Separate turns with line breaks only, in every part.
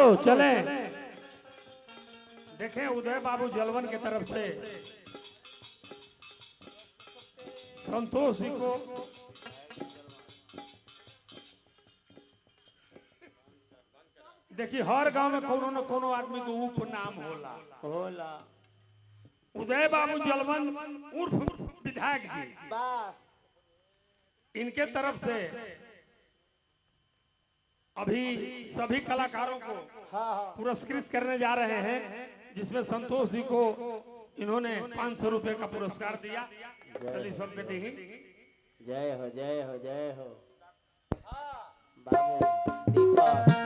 चलो चले। देखें उदय बाबू जलवन की तरफ से संतोष जी को देखिए हर गांव में कोनो न कोनो आदमी को उपनाम होला। उदय बाबू जलवन उर्फ विधायक जी, इनके तरफ से अभी सभी कलाकारों को पुरस्कृत करने जा रहे हैं, जिसमें संतोष जी को इन्होंने 500 रुपए का पुरस्कार दिया।
जय हो जय हो जय हो बाबू दीपक।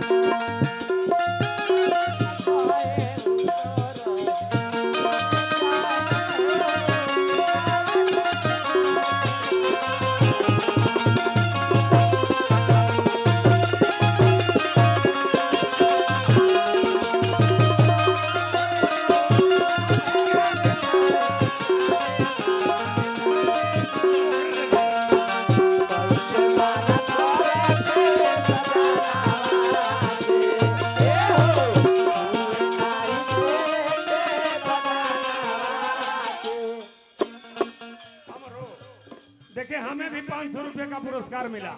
देखिए हमें भी 500 रुपए का पुरस्कार मिला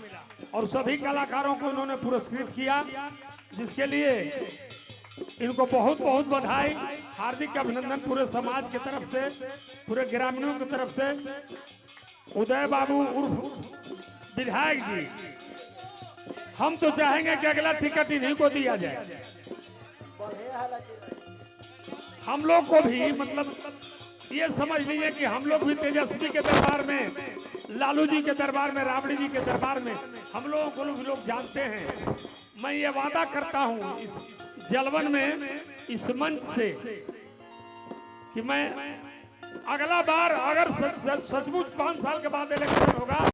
और सभी कलाकारों को उन्होंने पुरस्कृत किया, जिसके लिए इनको बहुत बहुत बधाई, हार्दिक अभिनंदन पूरे समाज की तरफ से, पूरे ग्रामीणों की तरफ से। उदय बाबू उर्फ विधायक जी, हम तो चाहेंगे कि अगला टिकट इन्हीं को दिया जाए। हम लोग को भी मतलब ये समझ लीजिए कि हम लोग भी तेजस्वी के दरबार में, लालू जी के दरबार में, राबड़ी जी के दरबार में हम लोगों को भी लोग जानते हैं। मैं ये वादा करता हूँ इस जलवन में, इस मंच से, कि मैं अगला बार अगर सचमुच 5 साल के बाद इलेक्शन होगा